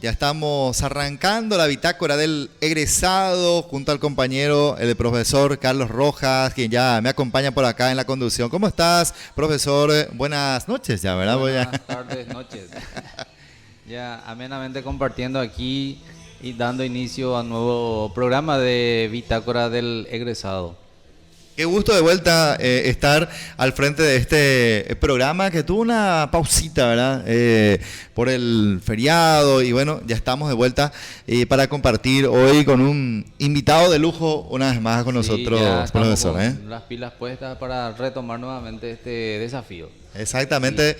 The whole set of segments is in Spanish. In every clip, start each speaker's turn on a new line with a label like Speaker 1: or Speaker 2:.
Speaker 1: Ya estamos arrancando la bitácora del egresado junto al compañero, el profesor Carlos Rojas, quien ya me acompaña por acá en la conducción. ¿Cómo estás, profesor? Buenas noches ya, ¿verdad?
Speaker 2: Buenas tardes, noches. Ya amenamente compartiendo aquí y dando inicio a un nuevo programa de bitácora del egresado.
Speaker 1: Qué gusto de vuelta estar al frente de este programa que tuvo una pausita, ¿verdad? Por el feriado y bueno, ya estamos de vuelta para compartir hoy con un invitado de lujo una vez más con nosotros,
Speaker 2: ya
Speaker 1: profesor.
Speaker 2: con las pilas puestas para retomar nuevamente este desafío.
Speaker 1: Exactamente,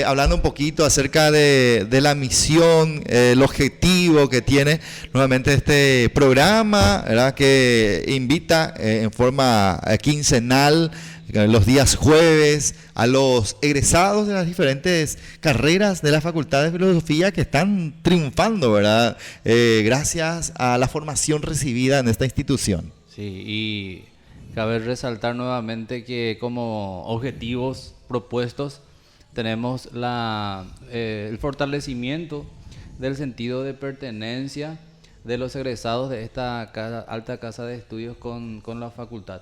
Speaker 1: hablando un poquito acerca de la misión, el objetivo que tiene nuevamente este programa, ¿verdad? Que invita en forma quincenal, los días jueves, a los egresados de las diferentes carreras de la Facultad de Filosofía que están triunfando, ¿verdad? Gracias a la formación recibida en esta institución.
Speaker 2: Sí, y cabe resaltar nuevamente que como objetivos propuestos tenemos el fortalecimiento del sentido de pertenencia de los egresados de esta alta casa de estudios con la facultad.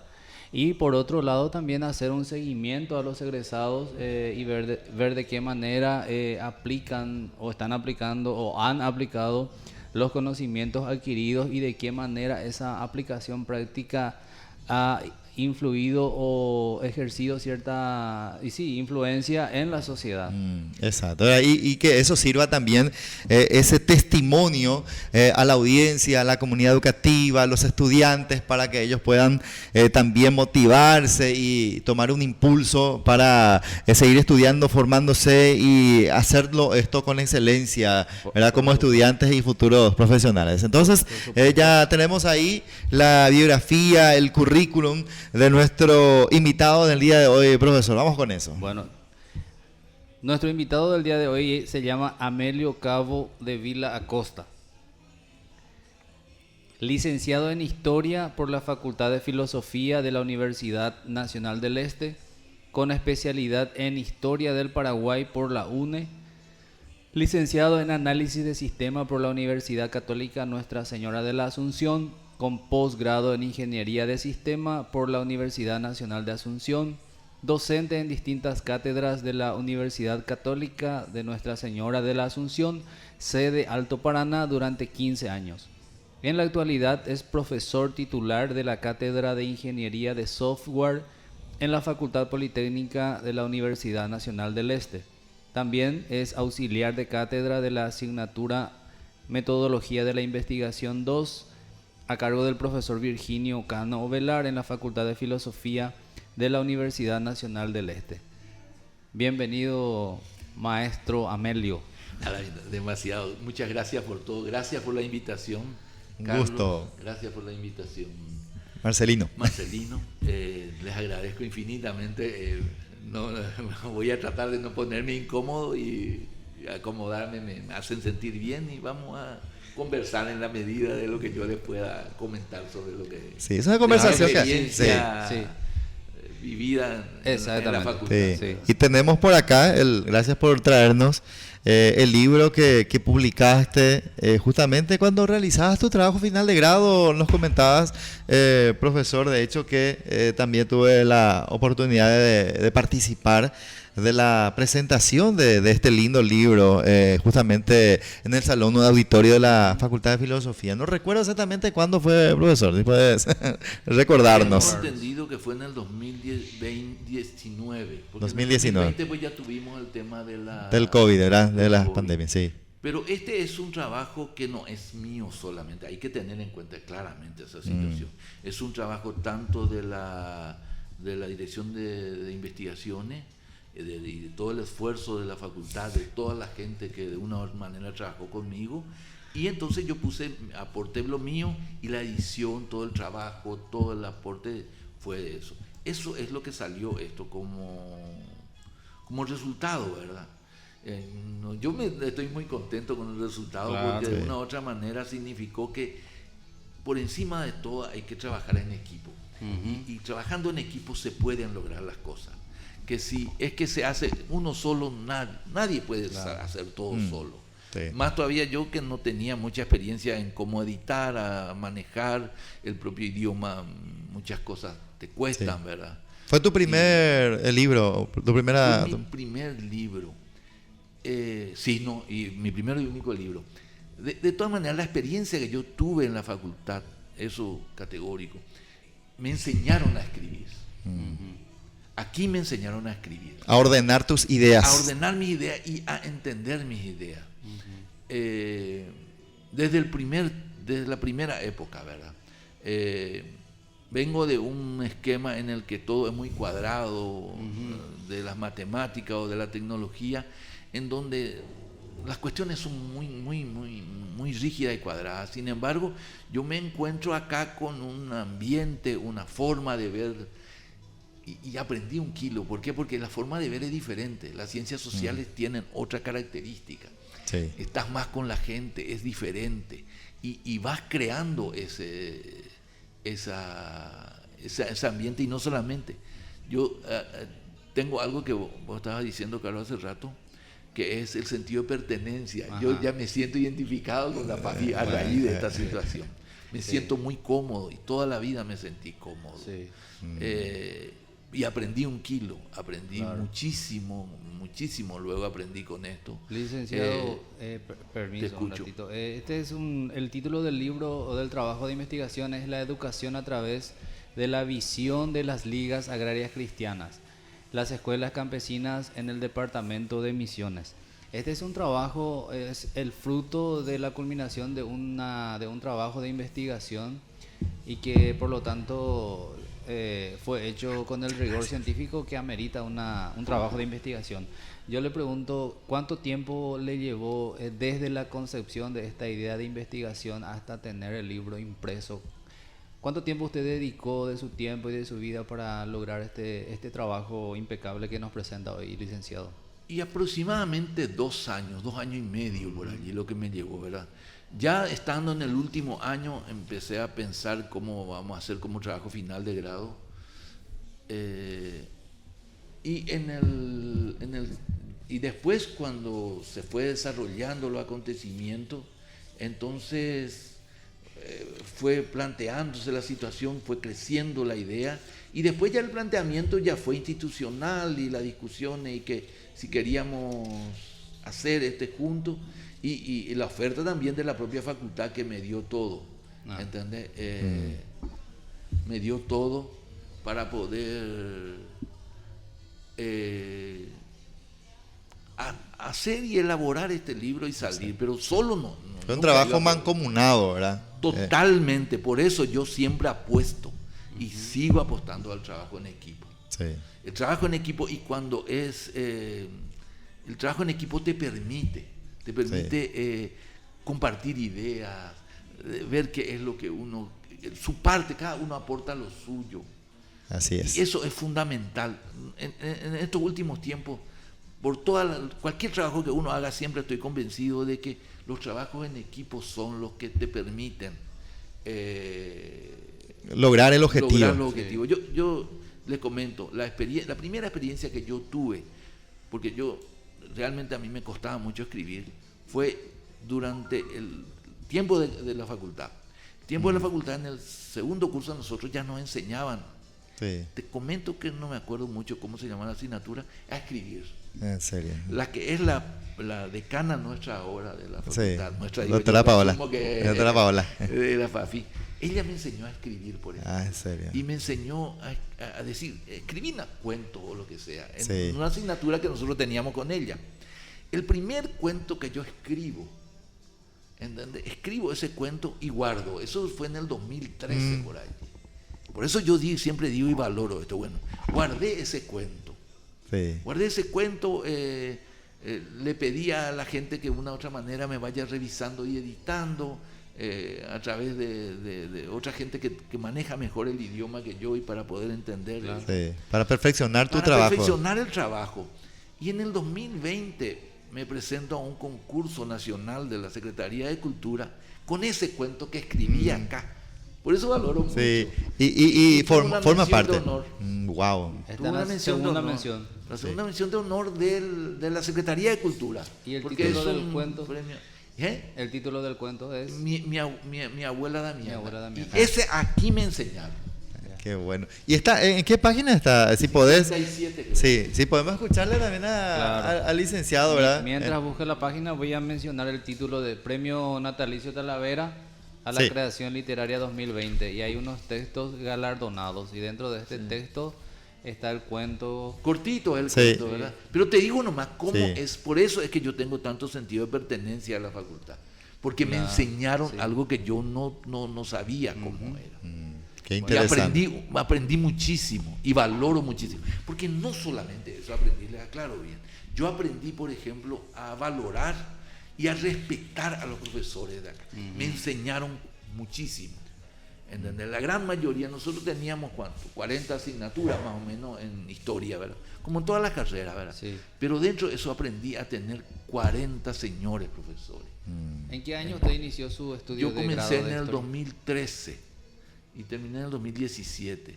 Speaker 2: Y por otro lado también hacer un seguimiento a los egresados y ver de qué manera aplican o están aplicando o han aplicado los conocimientos adquiridos y de qué manera esa aplicación práctica ha influido o ejercido cierta influencia en la sociedad.
Speaker 1: Exacto, y que eso sirva también ese testimonio a la audiencia, a la comunidad educativa, a los estudiantes, para que ellos puedan también motivarse y tomar un impulso para seguir estudiando, formándose y hacerlo esto con excelencia, ¿verdad? Como estudiantes y futuros profesionales. Entonces ya tenemos ahí la biografía, el currículum de nuestro invitado del día de hoy, profesor. Vamos con eso.
Speaker 2: Bueno, nuestro invitado del día de hoy se llama Amelio Cabo de Vila Acosta. Licenciado en Historia por la Facultad de Filosofía de la Universidad Nacional del Este, con especialidad en Historia del Paraguay por la UNE. Licenciado en Análisis de Sistema por la Universidad Católica Nuestra Señora de la Asunción, con posgrado en Ingeniería de Sistema por la Universidad Nacional de Asunción, docente en distintas cátedras de la Universidad Católica de Nuestra Señora de la Asunción, sede Alto Paraná, durante 15 años. En la actualidad es profesor titular de la Cátedra de Ingeniería de Software en la Facultad Politécnica de la Universidad Nacional del Este. También es auxiliar de cátedra de la asignatura Metodología de la Investigación 2, a cargo del profesor Virginio Cano Ovelar en la Facultad de Filosofía de la Universidad Nacional del Este. Bienvenido, maestro Amelio.
Speaker 3: Demasiado. Muchas gracias por todo. Gracias por la invitación,
Speaker 1: Un
Speaker 3: Carlos.
Speaker 1: gusto.
Speaker 3: Gracias por la invitación,
Speaker 1: Marcelino.
Speaker 3: Les agradezco infinitamente. No voy a tratar de no ponerme incómodo y acomodarme. Me hacen sentir bien y vamos a conversar en la medida de lo que yo les pueda comentar sobre lo que
Speaker 1: Sí, es una conversación
Speaker 3: la
Speaker 1: que
Speaker 3: experiencia
Speaker 2: sí.
Speaker 3: vivida en la facultad.
Speaker 1: Sí.
Speaker 2: Sí.
Speaker 1: Y tenemos por acá, gracias por traernos el libro que publicaste justamente cuando realizabas tu trabajo final de grado. Nos comentabas, profesor, de hecho que también tuve la oportunidad de participar de la presentación de este lindo libro, justamente en el salón de auditorio de la Facultad de Filosofía. No recuerdo exactamente cuándo fue, profesor, si puedes recordarnos.
Speaker 3: Tengo entendido que fue en el 2019.
Speaker 1: 2019.
Speaker 3: En 2020 pues ya tuvimos el tema
Speaker 1: del COVID, ¿verdad? De la pandemia, sí.
Speaker 3: Pero este es un trabajo que no es mío solamente, hay que tener en cuenta claramente esa situación. Es un trabajo tanto de la Dirección de Investigaciones, de todo el esfuerzo de la facultad, de toda la gente que de una u otra manera trabajó conmigo, y entonces yo aporté lo mío, y la edición, todo el trabajo, todo el aporte fue de eso. Eso es lo que salió esto como resultado, ¿verdad? Yo estoy muy contento con el resultado,
Speaker 2: claro,
Speaker 3: porque
Speaker 1: sí.
Speaker 3: de una u otra manera significó que por encima de todo hay que trabajar en equipo. Y trabajando en equipo se pueden lograr las cosas. Que si es que se hace uno solo, nadie puede hacer todo solo.
Speaker 1: Sí.
Speaker 3: Más todavía yo que no tenía mucha experiencia en cómo editar, a manejar el propio idioma, muchas cosas te cuestan,
Speaker 1: Sí.
Speaker 3: ¿verdad?
Speaker 1: ¿Fue tu primer libro? ¿Tu primera...?
Speaker 3: Fue mi primer libro. Sí, no, y mi primer y único libro. De todas maneras, la experiencia que yo tuve en la facultad, eso categórico, me enseñaron a escribir. Aquí me enseñaron a escribir.
Speaker 1: A ordenar tus ideas.
Speaker 3: A ordenar mis ideas y a entender mis ideas. Desde la primera época, ¿verdad? Vengo de un esquema en el que todo es muy cuadrado, de las matemáticas o de la tecnología, en donde las cuestiones son muy rígidas y cuadradas. Sin embargo, yo me encuentro acá con un ambiente, una forma de ver, y aprendí un kilo. ¿Por qué? Porque la forma de ver es diferente. Las ciencias sociales tienen otra característica.
Speaker 1: Sí.
Speaker 3: Estás más con la gente, es diferente, y vas creando ese ambiente. Y no solamente, yo tengo algo que vos estabas diciendo, Carlos, hace rato, que es el sentido de pertenencia.
Speaker 2: Ajá.
Speaker 3: Yo ya me siento identificado con la FAFI a raíz de esta situación. Me siento muy cómodo, y toda la vida me sentí cómodo.
Speaker 2: Sí.
Speaker 3: Y aprendí un kilo, aprendí
Speaker 2: Claro.
Speaker 3: muchísimo, luego aprendí con esto.
Speaker 2: Licenciado, permiso,
Speaker 3: te
Speaker 2: un
Speaker 3: escucho.
Speaker 2: ratito. El título del libro o del trabajo de investigación es La educación a través de la visión de las ligas agrarias cristianas, las escuelas campesinas en el departamento de Misiones. Este es un trabajo, es el fruto de la culminación de un trabajo de investigación, y que por lo tanto fue hecho con el rigor científico que amerita un trabajo de investigación. Yo le pregunto, ¿cuánto tiempo le llevó desde la concepción de esta idea de investigación hasta tener el libro impreso? ¿Cuánto tiempo usted dedicó de su tiempo y de su vida para lograr este trabajo impecable que nos presenta hoy, licenciado?
Speaker 3: Y aproximadamente 2 años, 2 años y medio por allí, lo que me llevó, ¿verdad? Ya estando en el último año, empecé a pensar cómo vamos a hacer como trabajo final de grado. Y después, cuando se fue desarrollando los acontecimientos, entonces fue planteándose la situación, fue creciendo la idea, y después ya el planteamiento ya fue institucional, y la discusión, y que si queríamos hacer juntos, y la oferta también de la propia facultad, que me dio todo, ¿entendés? Me dio todo para poder hacer y elaborar este libro y salir, sí. Pero solo no.
Speaker 1: Fue un trabajo mancomunado, ¿verdad?
Speaker 3: Totalmente, por eso yo siempre apuesto y sigo apostando al trabajo en equipo.
Speaker 1: Sí.
Speaker 3: El trabajo en equipo, y cuando el trabajo en equipo te permite sí. Compartir ideas, ver qué es lo que su parte, cada uno aporta lo suyo.
Speaker 1: Así es.
Speaker 3: Y eso es fundamental. En estos últimos tiempos, por cualquier trabajo que uno haga, siempre estoy convencido de que los trabajos en equipo son los que te permiten
Speaker 1: lograr el objetivo.
Speaker 3: Lograr los objetivos. Sí. Yo les comento, la primera experiencia que yo tuve, porque realmente a mí me costaba mucho escribir, fue durante el tiempo de la facultad. El tiempo de la facultad, en el segundo curso, nosotros ya nos enseñaban.
Speaker 1: Sí.
Speaker 3: Te comento que no me acuerdo mucho cómo se llama la asignatura, a escribir.
Speaker 1: En serio.
Speaker 3: La que es la decana nuestra ahora de la facultad,
Speaker 1: sí.
Speaker 3: nuestra
Speaker 1: doctora Paola. Doctora Paola.
Speaker 3: De la FAFI. Ella me enseñó a escribir, por ejemplo.
Speaker 1: En serio.
Speaker 3: Y me enseñó a decir, escribí un cuento o lo que sea, en
Speaker 1: sí.
Speaker 3: una asignatura que nosotros teníamos con ella. El primer cuento que yo escribo, ¿entendés? Escribo ese cuento y guardo. Eso fue en el 2013 por ahí. Por eso yo siempre digo y valoro esto. Bueno, guardé ese cuento.
Speaker 1: Sí.
Speaker 3: Guardé ese cuento, le pedí a la gente que de una u otra manera me vaya revisando y editando a través de otra gente que maneja mejor el idioma que yo, y para poder entender.
Speaker 1: Claro. Sí. Para perfeccionar tu
Speaker 3: trabajo.
Speaker 1: Para
Speaker 3: perfeccionar el trabajo. Y en el 2020 me presento a un concurso nacional de la Secretaría de Cultura con ese cuento que escribí acá. Por eso valoro mucho.
Speaker 1: Sí, y
Speaker 3: tuvo una
Speaker 1: forma
Speaker 3: mención
Speaker 1: parte.
Speaker 3: de honor.
Speaker 1: Wow.
Speaker 2: Esta
Speaker 3: Tuvo
Speaker 2: es
Speaker 3: una
Speaker 2: la
Speaker 3: mención de
Speaker 2: segunda
Speaker 3: honor.
Speaker 2: mención.
Speaker 3: La segunda mención de honor de la Secretaría de Cultura.
Speaker 2: ¿Y el
Speaker 3: porque
Speaker 2: título
Speaker 3: es
Speaker 2: del
Speaker 3: un
Speaker 2: cuento?
Speaker 3: premio. ¿Eh?
Speaker 2: El título del cuento es
Speaker 3: Mi abuela Damiana.
Speaker 2: Mi abuela Damiana.
Speaker 3: Y ese aquí me enseñaron.
Speaker 1: Qué bueno. ¿Y está en qué página está? Si podés.
Speaker 3: 57, creo.
Speaker 1: Sí, sí, podemos escucharle también
Speaker 2: Claro.
Speaker 1: al licenciado, ¿verdad?
Speaker 2: Mientras busque la página, voy a mencionar el título de Premio Natalicio Talavera a la
Speaker 1: Sí.
Speaker 2: creación literaria 2020. Y hay unos textos galardonados. Y dentro de este texto está el cuento.
Speaker 3: Cortito el
Speaker 1: Sí.
Speaker 3: cuento, ¿verdad? Pero te digo nomás cómo
Speaker 1: Sí.
Speaker 3: es, por eso es que yo tengo tanto sentido de pertenencia a la facultad. Porque me enseñaron
Speaker 2: sí.
Speaker 3: algo que yo no sabía cómo era.
Speaker 1: Qué
Speaker 3: Y
Speaker 1: interesante.
Speaker 3: aprendí muchísimo y valoro muchísimo. Porque no solamente eso aprendí, les aclaro bien. Yo aprendí, por ejemplo, a valorar y a respetar a los profesores de acá. Me enseñaron muchísimo. ¿Entendés? La gran mayoría, nosotros teníamos, ¿cuánto? 40 asignaturas más o menos en historia, ¿verdad? Como en todas las carreras, ¿verdad?
Speaker 2: Sí.
Speaker 3: Pero dentro de eso aprendí a tener 40 señores profesores.
Speaker 2: ¿En qué año usted inició su estudio
Speaker 3: Yo
Speaker 2: de grado
Speaker 3: comencé
Speaker 2: de
Speaker 3: en el
Speaker 2: historia?
Speaker 3: 2013 y terminé en el 2017.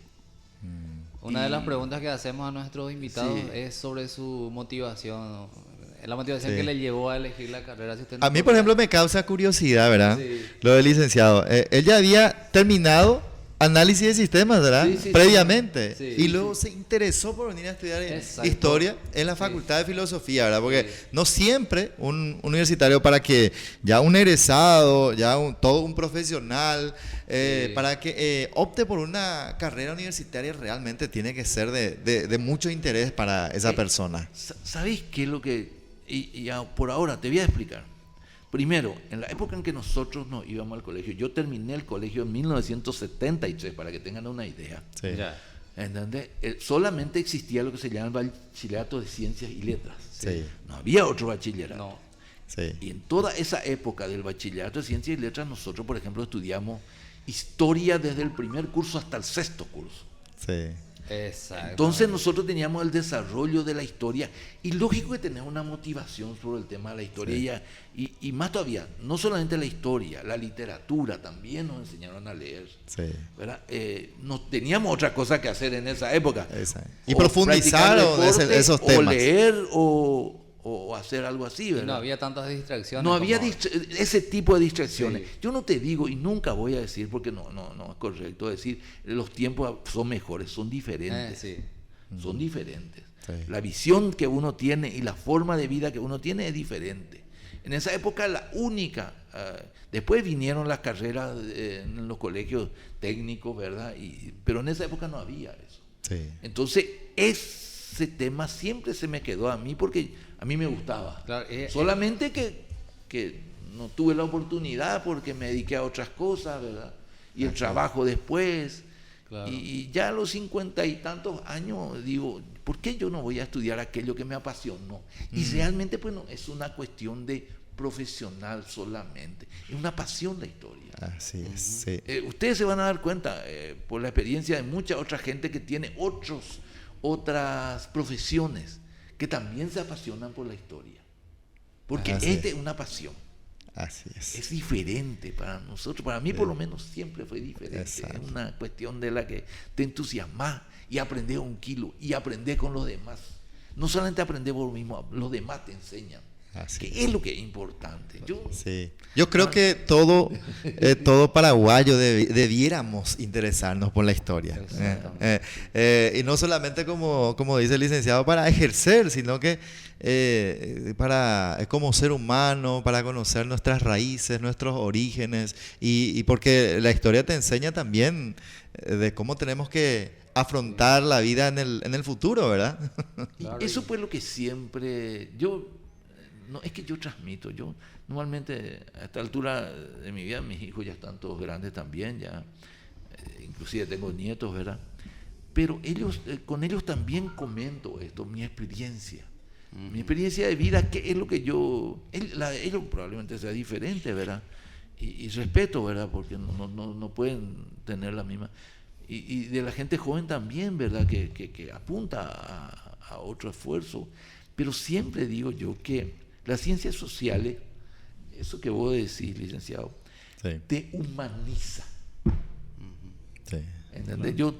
Speaker 2: Una de las preguntas que hacemos a nuestros invitados
Speaker 3: Sí.
Speaker 2: es sobre su motivación, la motivación
Speaker 1: Sí.
Speaker 2: que le llevó a elegir la carrera. Si usted
Speaker 1: A mí, por ejemplo, me causa curiosidad, ¿verdad?
Speaker 2: Sí.
Speaker 1: Lo del licenciado. Él ya había terminado análisis de sistemas, ¿verdad?
Speaker 3: Sí, sí, sí.
Speaker 1: Previamente.
Speaker 2: Sí,
Speaker 1: y luego se interesó por venir a estudiar
Speaker 2: Exacto.
Speaker 1: historia en la
Speaker 2: Sí.
Speaker 1: Facultad de Filosofía, ¿verdad? Porque
Speaker 2: Sí.
Speaker 1: no siempre un universitario, para que ya un egresado, ya todo un profesional,
Speaker 2: Sí.
Speaker 1: para que opte por una carrera universitaria, realmente tiene que ser de mucho interés para esa persona.
Speaker 3: ¿Sabéis qué es lo que...? Por ahora te voy a explicar. Primero, en la época en que nosotros nos íbamos al colegio, yo terminé el colegio en 1973, para que tengan una idea.
Speaker 1: Sí.
Speaker 2: Ya.
Speaker 3: ¿Entendés? Solamente existía lo que se llama el bachillerato de ciencias y letras.
Speaker 1: Sí.
Speaker 3: No había otro bachillerato.
Speaker 2: No.
Speaker 1: Sí.
Speaker 3: Y en toda esa época del bachillerato de ciencias y letras, nosotros, por ejemplo, estudiamos historia desde el primer curso hasta el sexto curso.
Speaker 1: Sí.
Speaker 2: Exacto.
Speaker 3: Entonces nosotros teníamos el desarrollo de la historia y lógico que tenemos una motivación sobre el tema de la historia y más todavía, no solamente la historia, la literatura también nos enseñaron a leer,
Speaker 1: Sí.
Speaker 3: ¿verdad? No teníamos otra cosa que hacer en esa época.
Speaker 1: Y
Speaker 3: O
Speaker 1: profundizar
Speaker 3: practicar deporte,
Speaker 1: esos
Speaker 3: o
Speaker 1: temas.
Speaker 3: leer o hacer algo así,
Speaker 2: Y
Speaker 3: ¿verdad?
Speaker 2: no había tantas distracciones.
Speaker 3: No había
Speaker 2: como-
Speaker 3: ese tipo de distracciones.
Speaker 2: Sí.
Speaker 3: Yo no te digo y nunca voy a decir, porque no es correcto decir, los tiempos son mejores, son diferentes.
Speaker 2: Sí.
Speaker 3: Son diferentes.
Speaker 1: Sí.
Speaker 3: La visión que uno tiene y la forma de vida que uno tiene es diferente. En esa época la única, después vinieron las carreras en los colegios técnicos, ¿verdad? Pero en esa época no había eso.
Speaker 1: Sí.
Speaker 3: Entonces, ese tema siempre se me quedó a mí porque a mí me gustaba.
Speaker 2: Claro,
Speaker 3: Solamente que no tuve la oportunidad porque me dediqué a otras cosas, ¿verdad? Y el trabajo después.
Speaker 2: Claro.
Speaker 3: Y ya a los 50 y tantos años digo, ¿por qué yo no voy a estudiar aquello que me apasionó? Y realmente pues no es una cuestión de profesional solamente, es una pasión la historia.
Speaker 1: Así es. Sí.
Speaker 3: Ustedes se van a dar cuenta por la experiencia de mucha otra gente que tiene otras profesiones que también se apasionan por la historia. Porque
Speaker 1: Así
Speaker 3: esta
Speaker 1: es.
Speaker 3: es una pasión.
Speaker 1: Así es.
Speaker 3: Es diferente para nosotros, para mí por lo menos siempre fue diferente.
Speaker 1: Exacto.
Speaker 3: Es una cuestión de la que te entusiasmas y aprendes un kilo y aprendes con los demás. No solamente aprendes por lo mismo, los demás te enseñan.
Speaker 1: Así
Speaker 3: Que es lo que es importante.
Speaker 1: Sí. Yo creo que todo paraguayo debiéramos interesarnos por la historia. Y no solamente como dice el licenciado, para ejercer, sino que como ser humano, para conocer nuestras raíces, nuestros orígenes, y porque la historia te enseña también de cómo tenemos que afrontar la vida en el futuro, ¿verdad?
Speaker 2: Claro,
Speaker 3: Y eso fue lo que siempre no es que yo transmito, yo normalmente a esta altura de mi vida mis hijos ya están todos grandes también, ya inclusive tengo nietos, ¿verdad? Pero con ellos también comento esto, mi experiencia de vida, que es lo que la de ellos probablemente sea diferente, ¿verdad? Y respeto, ¿verdad? Porque no pueden tener la misma, y de la gente joven también, ¿verdad? Que apunta a otro esfuerzo, pero siempre digo yo que las ciencias sociales, eso que vos decís, licenciado,
Speaker 1: Sí.
Speaker 3: te humaniza.
Speaker 1: Sí.
Speaker 3: ¿Entendés? Yo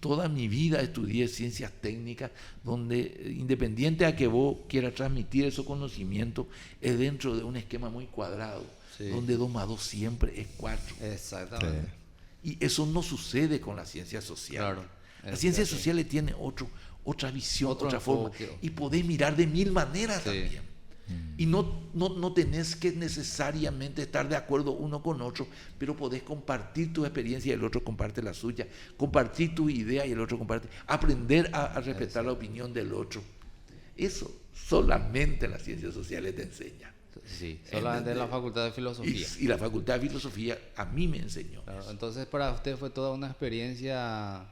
Speaker 3: toda mi vida estudié ciencias técnicas, donde independiente a que vos quieras transmitir esos conocimientos, es dentro de un esquema muy cuadrado,
Speaker 2: Sí.
Speaker 3: donde 2 más 2 siempre es 4.
Speaker 2: Exactamente.
Speaker 3: Y eso no sucede con las ciencias sociales.
Speaker 2: Claro.
Speaker 3: Las ciencias sociales tienen otra visión,
Speaker 2: Otro
Speaker 3: otra forma.
Speaker 2: enfoque.
Speaker 3: Y podés mirar de 1000 maneras
Speaker 2: Sí.
Speaker 3: también. Y no tenés que necesariamente estar de acuerdo uno con otro, pero podés compartir tu experiencia y el otro comparte la suya, compartir tu idea y el otro comparte, aprender a respetar la opinión del otro. Eso solamente las ciencias sociales te enseñan.
Speaker 2: Sí, solamente en la Facultad de Filosofía.
Speaker 3: Y la Facultad de Filosofía a mí me enseñó.
Speaker 2: Claro, entonces para usted fue toda una experiencia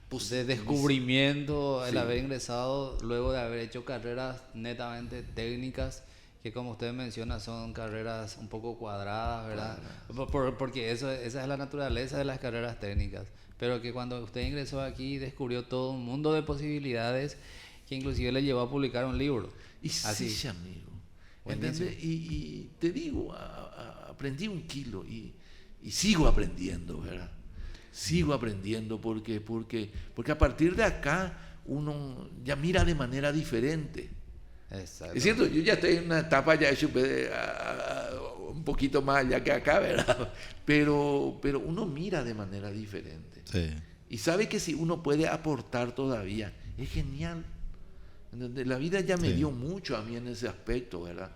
Speaker 3: Pues,
Speaker 2: de descubrimiento el
Speaker 3: sí.
Speaker 2: haber ingresado luego de haber hecho carreras netamente técnicas, que como usted menciona son carreras un poco cuadradas, ¿verdad? Porque esa es la naturaleza de las carreras técnicas, pero que cuando usted ingresó aquí descubrió todo un mundo de posibilidades que inclusive le llevó a publicar un libro.
Speaker 3: Y
Speaker 2: Así.
Speaker 3: sí, amigo.
Speaker 2: Buenísimo.
Speaker 3: ¿Entendés? Y te digo, aprendí 1 kilo y sigo aprendiendo, ¿verdad? Sigo aprendiendo porque a partir de acá uno ya mira de manera diferente.
Speaker 2: Exacto.
Speaker 3: Es cierto, yo ya estoy en una etapa ya un poquito más allá que acá, ¿verdad? Pero uno mira de manera diferente.
Speaker 1: Sí.
Speaker 3: Y sabe que si uno puede aportar todavía, es genial. ¿Entendés? La vida ya me
Speaker 1: Sí.
Speaker 3: dio mucho a mí en ese aspecto, ¿verdad?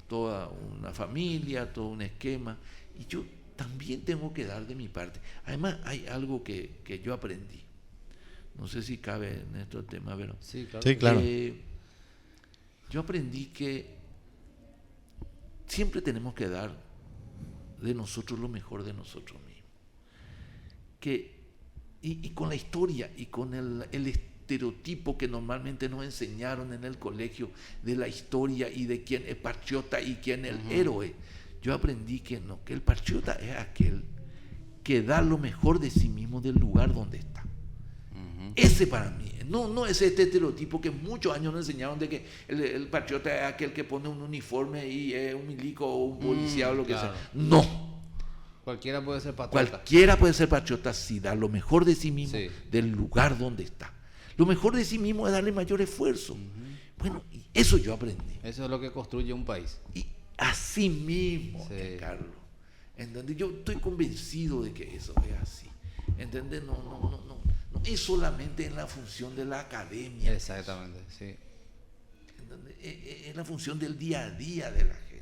Speaker 3: Toda una familia, todo un esquema. Y yo también tengo que dar de mi parte. Además, hay algo que yo aprendí. No sé si cabe en este tema, pero
Speaker 2: Sí, claro.
Speaker 1: Sí, claro.
Speaker 3: yo aprendí que siempre tenemos que dar de nosotros lo mejor de nosotros mismos. Y con la historia y con el estereotipo que normalmente nos enseñaron en el colegio de la historia y de quién es patriota y quién es el héroe, yo aprendí que no, que el patriota es aquel que da lo mejor de sí mismo del lugar donde está. Ese para mí, no es este estereotipo que muchos años nos enseñaron de que el patriota es aquel que pone un uniforme y es un milico o un policía o lo que
Speaker 2: claro.
Speaker 3: sea. No,
Speaker 2: Cualquiera puede ser patriota.
Speaker 3: cualquiera puede ser patriota si da lo mejor de sí mismo
Speaker 2: Sí.
Speaker 3: del lugar donde está. Lo mejor de sí mismo es darle mayor esfuerzo. Bueno, y eso yo aprendí.
Speaker 2: Eso es lo que construye un país.
Speaker 3: Y así mismo,
Speaker 2: Sí.
Speaker 3: Carlos. ¿Entendés? Yo estoy convencido de que eso es así. ¿Entendés? No es solamente en la función de la academia.
Speaker 2: Exactamente, sí.
Speaker 3: ¿Entendés? Es la función del día a día de la gente.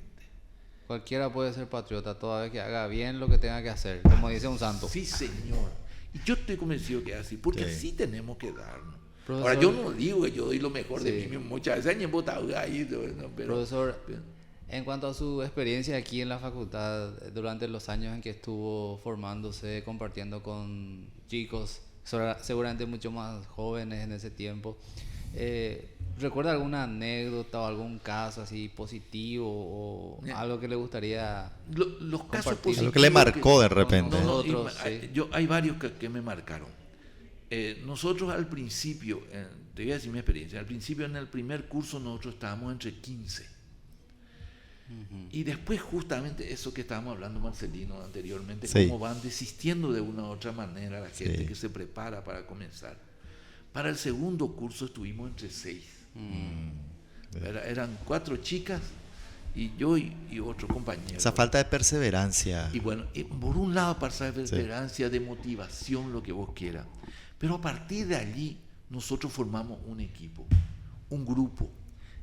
Speaker 2: Cualquiera puede ser patriota toda vez que haga bien lo que tenga que hacer, como dice un santo.
Speaker 3: Sí, señor. Y yo estoy convencido que es así, porque
Speaker 1: Sí.
Speaker 3: así tenemos que darnos.
Speaker 2: Profesor,
Speaker 3: Ahora, yo no digo que yo doy lo mejor de
Speaker 2: Sí.
Speaker 3: mí mismo, muchas veces hay embotado ahí, ¿no?
Speaker 2: Profesor,
Speaker 3: pero-
Speaker 2: en cuanto a su experiencia aquí en la facultad, durante los años en que estuvo formándose, compartiendo con chicos, seguramente mucho más jóvenes en ese tiempo, ¿recuerda alguna anécdota o algún caso así positivo o algo que le gustaría?
Speaker 3: los casos
Speaker 2: Compartir.
Speaker 3: positivos
Speaker 1: Algo que le marcó de repente.
Speaker 2: Nosotros, sí.
Speaker 3: Hay varios que me marcaron. Nosotros al principio, te voy a decir mi experiencia, al principio en el primer curso nosotros estábamos entre 15. Y después justamente eso que estábamos hablando Marcelino anteriormente,
Speaker 1: Sí.
Speaker 3: cómo van desistiendo de una u otra manera la gente
Speaker 1: Sí.
Speaker 3: que se prepara para comenzar. Para el segundo curso estuvimos entre 6. Eran 4 chicas y yo y otro compañero.
Speaker 1: Esa falta de perseverancia.
Speaker 3: Y bueno, por un lado para esa perseverancia, de motivación, lo que vos quieras. Pero a partir de allí nosotros formamos un equipo, un grupo.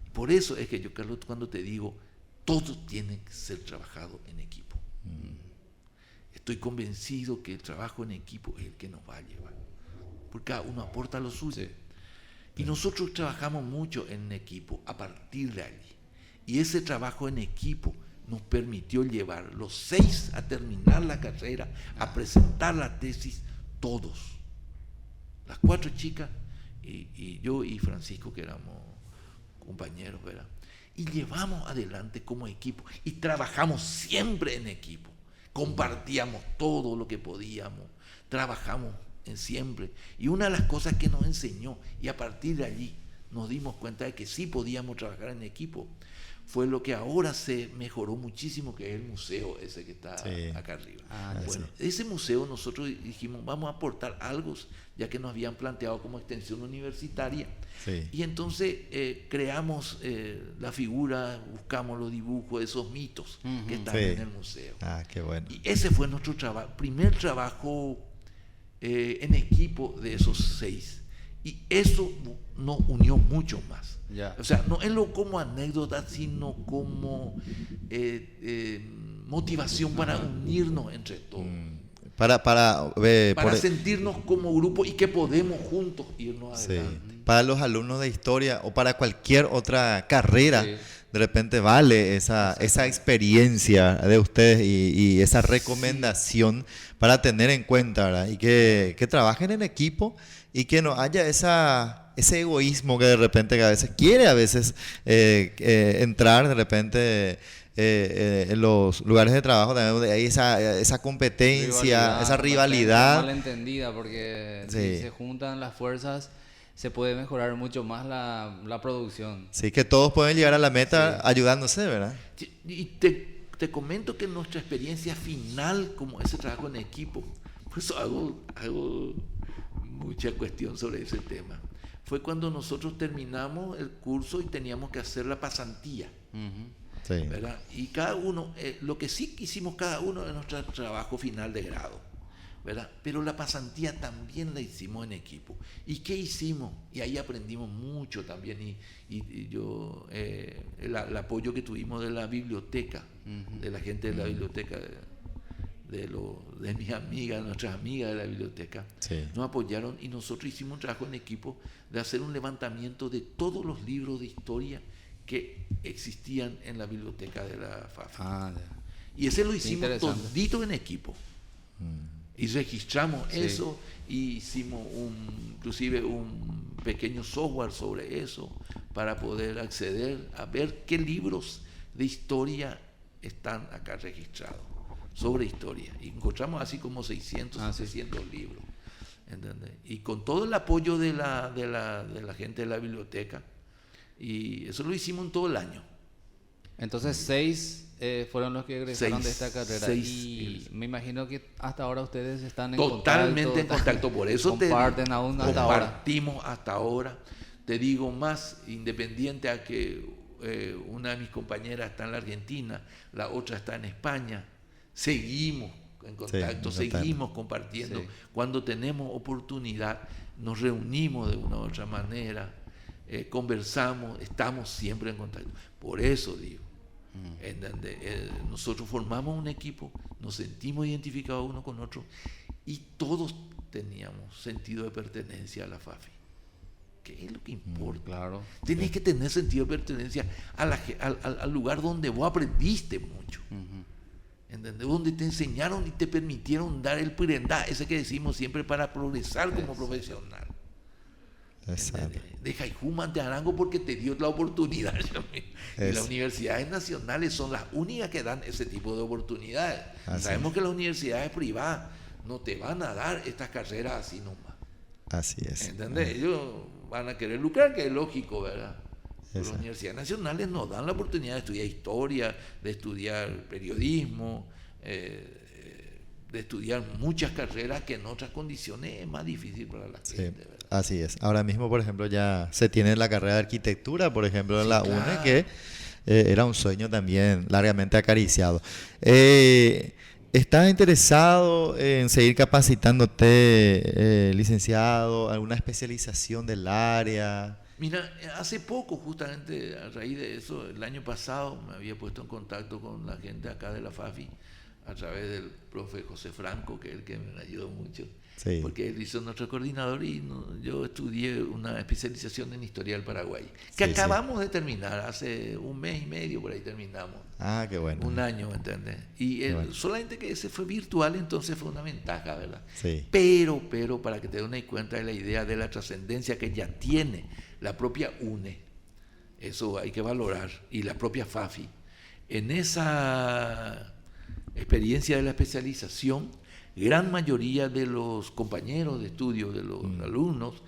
Speaker 3: Y por eso es que yo, Carlos, cuando te digo, todo tiene que ser trabajado en equipo. Estoy convencido que el trabajo en equipo es el que nos va a llevar. Porque cada uno aporta lo suyo.
Speaker 2: Sí.
Speaker 3: Y nosotros trabajamos mucho en equipo a partir de allí. Y ese trabajo en equipo nos permitió llevar los 6 a terminar la carrera, a presentar la tesis, todos. Las 4 chicas y yo y Francisco, que éramos compañeros, ¿verdad? Y llevamos adelante como equipo y trabajamos siempre en equipo. Compartíamos todo lo que podíamos, trabajamos en siempre. Y una de las cosas que nos enseñó, y a partir de allí nos dimos cuenta de que sí podíamos trabajar en equipo, fue lo que ahora se mejoró muchísimo, que es el museo ese que está
Speaker 1: Sí.
Speaker 3: acá arriba.
Speaker 2: Ya
Speaker 3: Bueno, ese museo nosotros dijimos, vamos a aportar algo, ya que nos habían planteado como extensión universitaria.
Speaker 1: Sí.
Speaker 3: Y entonces creamos la figura, buscamos los dibujos de esos mitos que están
Speaker 1: Sí.
Speaker 3: en el museo.
Speaker 1: Ah, qué bueno.
Speaker 3: Y ese fue nuestro primer trabajo en equipo de esos 6. Y eso nos unió mucho más.
Speaker 2: Ya.
Speaker 3: O sea, no es lo como anécdota, sino como motivación para unirnos entre todos.
Speaker 1: Para
Speaker 3: Para sentirnos como grupo y que podemos juntos irnos
Speaker 1: sí.
Speaker 3: adelante.
Speaker 1: Para los alumnos de historia o para cualquier otra carrera,
Speaker 2: Sí.
Speaker 1: de repente vale esa experiencia de ustedes y esa recomendación para tener en cuenta, ¿verdad? Y que trabajen en equipo y que no haya ese egoísmo que de repente, que a veces quiere entrar de repente en los lugares de trabajo, también donde hay esa competencia, esa rivalidad.
Speaker 2: Malentendida, porque
Speaker 1: Sí.
Speaker 2: si se juntan las fuerzas, se puede mejorar mucho más la producción.
Speaker 1: Sí, que todos pueden llegar a la meta ayudándose, ¿verdad?
Speaker 3: Y te comento que nuestra experiencia final como ese trabajo en equipo, por eso hago mucha cuestión sobre ese tema, fue cuando nosotros terminamos el curso y teníamos que hacer la pasantía.
Speaker 1: Sí.
Speaker 3: ¿Verdad? Y cada uno, lo que sí hicimos cada uno es nuestro trabajo final de grado, ¿verdad? Pero la pasantía también la hicimos en equipo. ¿Y qué hicimos? Y ahí aprendimos mucho también. Y yo, el apoyo que tuvimos de la biblioteca, de la gente de la biblioteca, de mis amigas, nuestras amigas de la biblioteca,
Speaker 1: Sí.
Speaker 3: nos apoyaron y nosotros hicimos un trabajo en equipo de hacer un levantamiento de todos los libros de historia que existían en la biblioteca de la FAFI. Y ese lo hicimos todito en equipo. Y registramos eso, y hicimos inclusive un pequeño software sobre eso para poder acceder a ver qué libros de historia están acá registrados sobre historia. Y encontramos así como 600, 700 libros. ¿Entendés? Y con todo el apoyo de la gente de la biblioteca. Y eso lo hicimos en todo el año.
Speaker 2: Entonces 6 fueron los que egresaron de esta carrera.
Speaker 3: 6.
Speaker 2: Y me imagino que hasta ahora ustedes están en
Speaker 3: totalmente en contacto. Por eso
Speaker 2: comparten aún hasta ahora.
Speaker 3: Compartimos hasta ahora. Te digo más, independiente a que una de mis compañeras está en la Argentina, la otra está en España, seguimos en contacto, seguimos compartiendo.
Speaker 2: Sí.
Speaker 3: Cuando tenemos oportunidad, nos reunimos de una u otra manera. Conversamos, estamos siempre en contacto. Por eso digo, en donde, nosotros formamos un equipo, nos sentimos identificados uno con otro y todos teníamos sentido de pertenencia a la FAFI. ¿Qué es lo que importa?
Speaker 2: Claro.
Speaker 3: Tenés que tener sentido de pertenencia al lugar donde vos aprendiste mucho. ¿Entendés? Donde te enseñaron y te permitieron dar el prendá, ese que decimos siempre para progresar como profesional.
Speaker 1: Exacto.
Speaker 3: Deja y Juma de Arango porque te dio la oportunidad. Y las universidades nacionales son las únicas que dan ese tipo de oportunidades. Sabemos que las universidades privadas no te van a dar estas carreras así nomás.
Speaker 1: Así es.
Speaker 3: ¿Entendés? Ellos van a querer lucrar, que es lógico, ¿verdad? Las universidades nacionales nos dan la oportunidad de estudiar historia, de estudiar periodismo, de estudiar muchas carreras que en otras condiciones es más difícil para la gente, ¿verdad?
Speaker 1: Así es. Ahora mismo, por ejemplo, ya se tiene la carrera de arquitectura, por ejemplo, en la UNE, que era un sueño también largamente acariciado. ¿Estás interesado en seguir capacitándote, licenciado, alguna especialización del área?
Speaker 3: Mira, hace poco, justamente a raíz de eso, el año pasado me había puesto en contacto con la gente acá de la FAFI a través del profe José Franco, que es el que me ayudó mucho. Sí. Porque él hizo nuestro coordinador y yo estudié una especialización en historia del Paraguay, que acabamos de terminar, hace un mes y medio por ahí terminamos.
Speaker 1: Ah, qué bueno.
Speaker 3: Un año, ¿entendés? Y solamente que ese fue virtual, entonces fue una ventaja, ¿verdad?
Speaker 1: Sí.
Speaker 3: Pero, para que te den cuenta de la idea de la trascendencia que ya tiene la propia UNE, eso hay que valorar, y la propia FAFI, en esa experiencia de la especialización, gran mayoría de los compañeros de estudio, de los alumnos,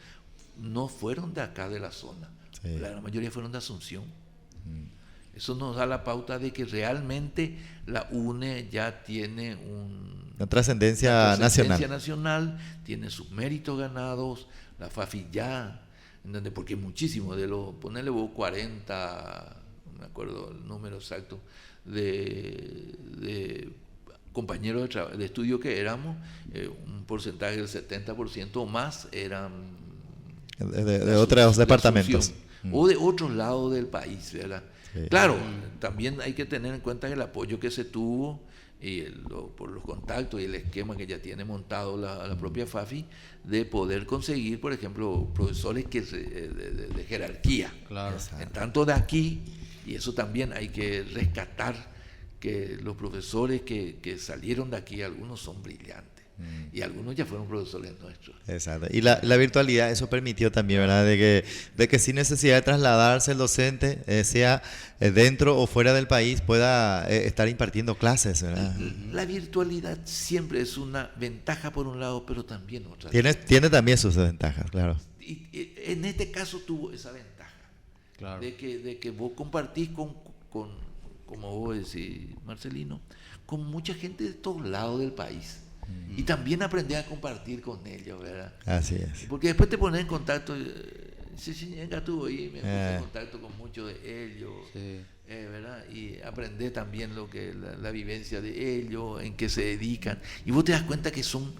Speaker 3: no fueron de acá de la zona. La gran mayoría fueron de Asunción. Eso nos da la pauta de que realmente la UNE ya tiene
Speaker 1: una trascendencia nacional.
Speaker 3: nacional, tiene sus méritos ganados, la FAFI ya, ¿entendés? Porque muchísimo de los, ponele vos 40, no me acuerdo el número exacto, de compañeros de estudio que éramos, un porcentaje del 70% o más eran
Speaker 1: de otros departamentos.
Speaker 3: O de otros lados del país, ¿verdad?
Speaker 1: Sí.
Speaker 3: Claro, también hay que tener en cuenta el apoyo que se tuvo y por los contactos y el esquema que ya tiene montado la propia FAFI de poder conseguir, por ejemplo, profesores de jerarquía.
Speaker 2: Claro.
Speaker 3: En tanto de aquí, y eso también hay que rescatar, que los profesores que salieron de aquí, algunos son brillantes. Y algunos ya fueron profesores nuestros.
Speaker 1: Exacto. Y la virtualidad, eso permitió también, ¿verdad? De que sin necesidad de trasladarse el docente, sea dentro o fuera del país, pueda estar impartiendo clases, ¿verdad?
Speaker 3: La virtualidad siempre es una ventaja por un lado, pero también otra.
Speaker 1: Tiene también sus desventajas, claro.
Speaker 3: Y en este caso tuvo esa ventaja.
Speaker 2: Claro.
Speaker 3: De que vos compartís con, como vos decís, Marcelino, con mucha gente de todos lados del país. Y también aprender a compartir con ellos, ¿verdad?
Speaker 1: Así es.
Speaker 3: Porque después te pones en contacto, me puse en contacto con muchos de ellos,
Speaker 2: Sí.
Speaker 3: ¿verdad? Y aprender también lo que la vivencia de ellos, en qué se dedican. Y vos te das cuenta que son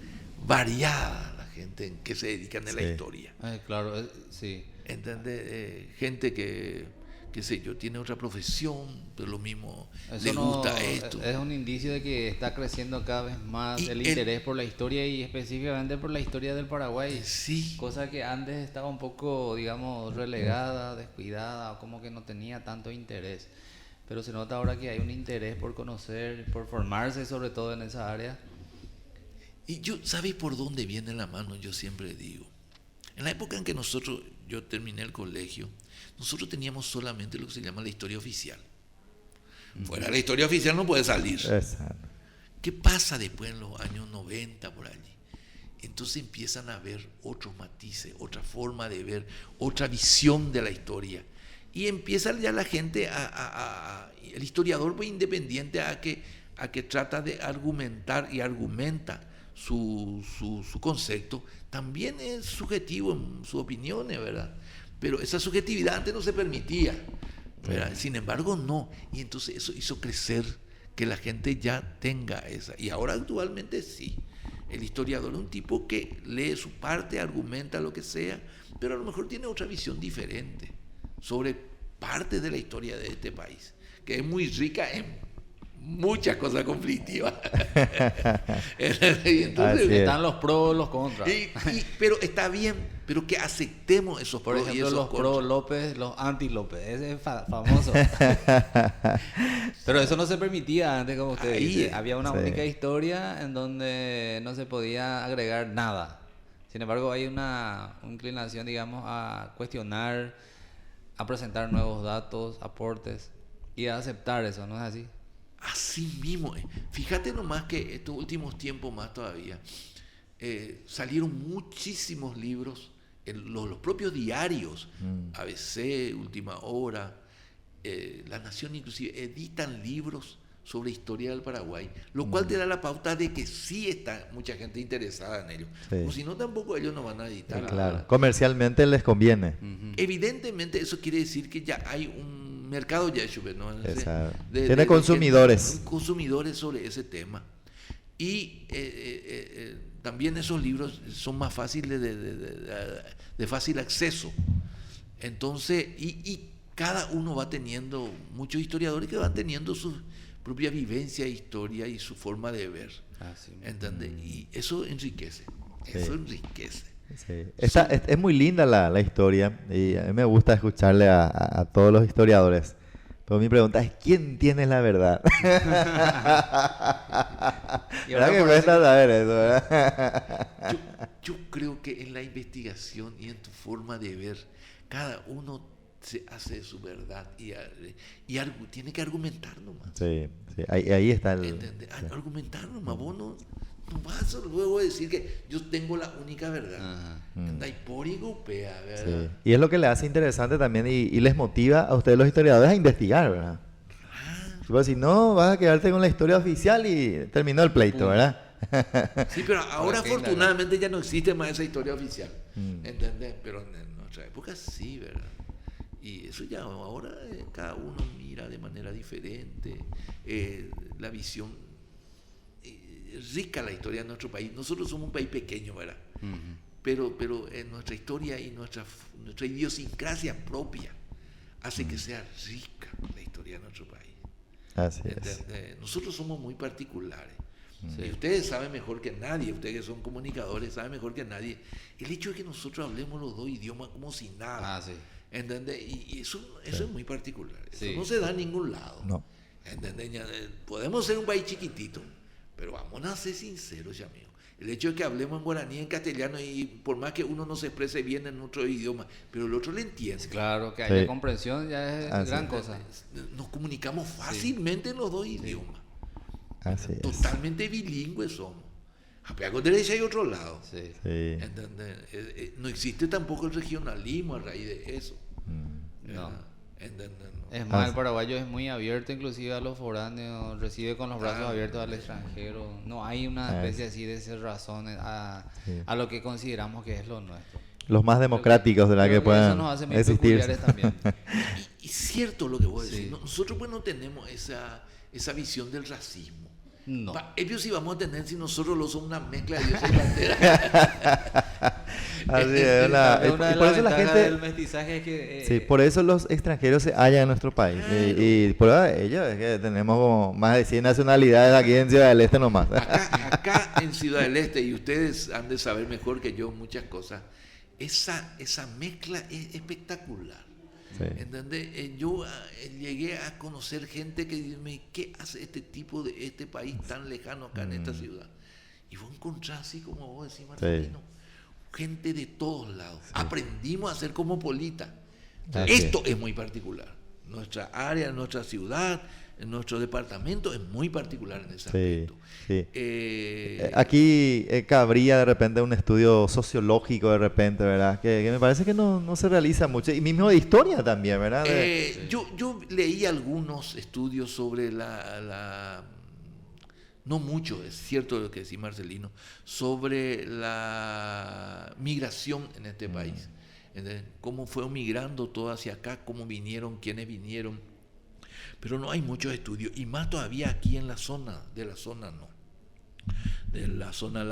Speaker 3: variadas la gente en qué se dedican en la historia.
Speaker 2: Claro, sí.
Speaker 3: ¿Entendés? Gente que qué sé yo, tiene otra profesión, pero lo mismo,
Speaker 2: Eso
Speaker 3: le gusta esto.
Speaker 2: Es un indicio de que está creciendo cada vez más el interés por la historia y específicamente por la historia del Paraguay.
Speaker 3: Sí.
Speaker 2: Cosa que antes estaba un poco, digamos, relegada, descuidada, o como que no tenía tanto interés. Pero se nota ahora que hay un interés por conocer, por formarse, sobre todo en esa área.
Speaker 3: Y ¿sabes por dónde viene la mano? Yo siempre digo. En la época en que yo terminé el colegio, nosotros teníamos solamente lo que se llama la historia oficial. Fuera de la historia oficial no puede salir.
Speaker 1: Exacto.
Speaker 3: ¿Qué pasa después en los años 90 por allí? Entonces empiezan a ver otros matices, otra forma de ver, otra visión de la historia. Y empieza ya la gente, el historiador pues, independiente a que trata de argumentar y argumenta su concepto, también es subjetivo en sus opiniones, ¿verdad? Pero esa subjetividad antes no se permitía, ¿verdad? Sin embargo, no. Y entonces eso hizo crecer que la gente ya tenga esa. Y ahora actualmente sí. El historiador es un tipo que lee su parte, argumenta lo que sea, pero a lo mejor tiene otra visión diferente sobre parte de la historia de este país, que es muy rica en muchas cosas conflictivas.
Speaker 2: Entonces, están los pros, los contras.
Speaker 3: Pero está bien, pero que aceptemos esos
Speaker 2: Por
Speaker 3: pros
Speaker 2: ejemplo,
Speaker 3: y esos
Speaker 2: los
Speaker 3: contras.
Speaker 2: pro López, los anti López, ese es famoso. Pero eso no se permitía antes, como usted dice. Había una única historia en donde no se podía agregar nada. Sin embargo, hay una inclinación, digamos, a cuestionar, a presentar nuevos datos, aportes y a aceptar eso, ¿no es así?
Speaker 3: Así mismo. Fíjate nomás que estos últimos tiempos más todavía salieron muchísimos libros, los propios diarios, ABC, Última Hora, La Nación inclusive, editan libros sobre historia del Paraguay, lo cual te da la pauta de que sí está mucha gente interesada en ello. O si no, tampoco ellos no van a editar.
Speaker 1: Claro, comercialmente les conviene.
Speaker 3: Evidentemente eso quiere decir que ya hay un mercado ya hecho, ¿no?
Speaker 1: Tiene consumidores.
Speaker 3: Consumidores sobre ese tema. Y también esos libros son más fáciles de fácil acceso. Entonces, y cada uno va teniendo, muchos historiadores que van teniendo su propia vivencia, historia y su forma de ver. ¿Entendés? Y eso enriquece. Eso enriquece.
Speaker 1: Sí. Es muy linda la historia y a mí me gusta escucharle a todos los historiadores. Pero mi pregunta es, ¿quién tiene la verdad? ¿Verdad que cuesta saber eso, verdad?
Speaker 3: Yo creo que en la investigación y en tu forma de ver, cada uno se hace su verdad y tiene que argumentar nomás.
Speaker 1: Sí, ahí está el...
Speaker 3: Argumentar nomás, vos no vas a luego decir que yo tengo la única verdad. ¿Verdad?
Speaker 1: Sí. Y es lo que le hace interesante también y les motiva a ustedes los historiadores a investigar, ¿verdad? Pues si no, vas a quedarte con la historia oficial y terminó el pleito, ¿verdad?
Speaker 3: Sí, pero ahora
Speaker 2: Ahora,
Speaker 3: afortunadamente ya no existe más esa historia oficial, ¿entendés? Pero en nuestra época sí, ¿verdad? Y eso ya ahora cada uno mira de manera diferente, la visión, rica la historia de nuestro país. Nosotros somos un país pequeño, ¿verdad? Pero en nuestra historia y nuestra idiosincrasia propia hace que sea rica la historia de nuestro país.
Speaker 1: Así es.
Speaker 3: Nosotros somos muy particulares. Y ustedes saben mejor que nadie, ustedes que son comunicadores saben mejor que nadie, el hecho de que nosotros hablemos los dos idiomas como si nada. ¿Entendés? Y eso es muy particular. Eso no se da en ningún lado.
Speaker 1: No.
Speaker 3: ¿Entendés? Podemos ser un país chiquitito, pero vamos a ser sinceros, ya amigos. El hecho de que hablemos en guaraní, en castellano, y por más que uno no se exprese bien en otro idioma, pero el otro le entiende.
Speaker 2: Claro, que haya comprensión ya es
Speaker 1: Así
Speaker 2: gran
Speaker 1: es.
Speaker 2: cosa.
Speaker 3: Nos comunicamos fácilmente en los dos idiomas.
Speaker 1: Así es.
Speaker 3: Totalmente bilingües somos. A con derecha y otro lado.
Speaker 2: Sí.
Speaker 1: Sí.
Speaker 3: ¿Entendés? No existe tampoco el regionalismo a raíz de eso.
Speaker 2: No.
Speaker 3: ¿Entendés?
Speaker 2: Es más, el paraguayo es muy abierto inclusive a los foráneos, recibe con los brazos abiertos al extranjero. No hay una especie así de cerrazón a lo que consideramos que es lo nuestro.
Speaker 1: Los más democráticos de la que
Speaker 2: Creo eso nos
Speaker 1: puedan
Speaker 2: hace muy
Speaker 1: existir.
Speaker 2: peculiares también.
Speaker 3: Y cierto lo que vos decís.
Speaker 2: Sí.
Speaker 3: Nosotros pues no tenemos esa visión del racismo.
Speaker 2: No.
Speaker 3: Ellos sí vamos a tener si nosotros lo somos una mezcla de Dios y bandera.
Speaker 1: Así es. Y por eso la gente...
Speaker 2: del mestizaje es que...
Speaker 1: Sí, por eso los extranjeros se hallan en nuestro país. Y prueba de ello es que tenemos como más de 100 nacionalidades aquí en Ciudad del Este nomás.
Speaker 3: Acá en Ciudad del Este, y ustedes han de saber mejor que yo muchas cosas, esa mezcla es espectacular.
Speaker 1: Sí.
Speaker 3: ¿Entendés? Yo llegué a conocer gente que dice, ¿qué hace este tipo de este país tan lejano acá en esta ciudad? Y vos encontrás así como vos decís, Marcelino, gente de todos lados. Aprendimos a ser cosmopolita. Esto es muy particular. Nuestra área, nuestra ciudad, nuestro departamento es muy particular en ese aspecto.
Speaker 1: Sí. Aquí cabría de repente un estudio sociológico de repente, ¿verdad? Que me parece que no se realiza mucho. Y mismo de historia también, ¿verdad?
Speaker 3: Yo leí algunos estudios sobre no mucho, es cierto lo que decía Marcelino, sobre la migración en este país. Cómo fue migrando todo hacia acá, cómo vinieron, quiénes vinieron. Pero no hay muchos estudios, y más todavía aquí en la zona del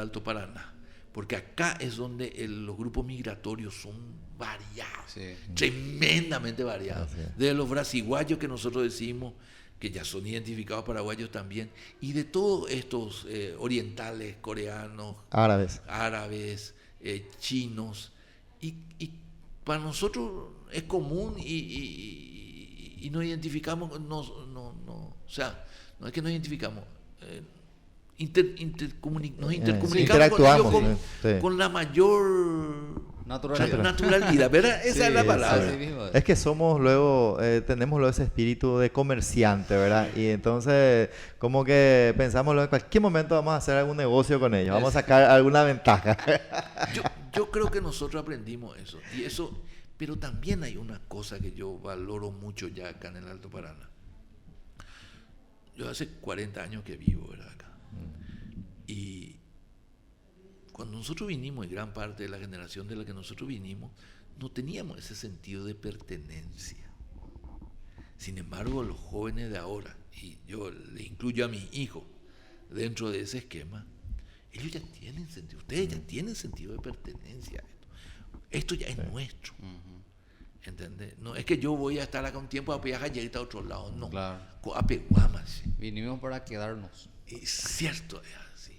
Speaker 3: Alto Paraná, porque acá es donde los grupos migratorios son variados, tremendamente variados, de los brasiguayos que nosotros decimos, que ya son identificados paraguayos también, y de todos estos orientales, coreanos, árabes, chinos, y para nosotros es común y nos identificamos, o sea, no es que nos identificamos, nos intercomunicamos con ellos con la mayor naturalidad, ¿verdad? Esa es la palabra.
Speaker 1: Es que somos luego, tenemos luego ese espíritu de comerciante, ¿verdad? Y entonces como que pensamos luego en cualquier momento vamos a hacer algún negocio con ellos, vamos a sacar alguna ventaja.
Speaker 3: Yo creo que nosotros aprendimos eso, y eso. Pero también hay una cosa que yo valoro mucho ya acá en el Alto Paraná. Yo hace 40 años que vivo, ¿verdad? Acá. Y cuando nosotros vinimos, y gran parte de la generación de la que nosotros vinimos, no teníamos ese sentido de pertenencia. Sin embargo, los jóvenes de ahora, y yo le incluyo a mi hijo dentro de ese esquema, ellos ya tienen sentido, ustedes ya tienen sentido de pertenencia. Esto ya es nuestro. ¿Entendés? No es que yo voy a estar acá un tiempo a viajar y a otro lado, no.
Speaker 2: Claro.
Speaker 3: Apeguamas.
Speaker 2: Vinimos para quedarnos.
Speaker 3: Es cierto, es así.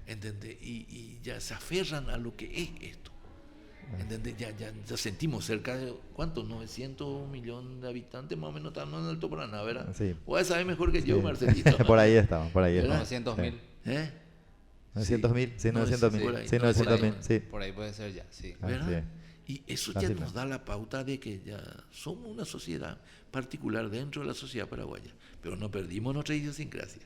Speaker 3: ¿Entendés? Y ya se aferran a lo que es esto. ¿Entendés? Ya sentimos cerca de, ¿cuántos? 900 millones de habitantes más o menos estamos en Alto Paraná, ¿verdad?
Speaker 1: Sí.
Speaker 3: Vos sabés mejor que yo, Marcelito.
Speaker 1: Por ahí estamos, por ahí
Speaker 3: ¿verdad?
Speaker 1: estamos.
Speaker 2: 900.000.
Speaker 1: 900.000, sí, 900.000. Sí, 900.000, sí.
Speaker 2: Por ahí puede ser ya, sí.
Speaker 3: ¿Verdad? Y eso ya nos da la pauta de que ya somos una sociedad particular dentro de la sociedad paraguaya, pero no perdimos nuestra idiosincrasia.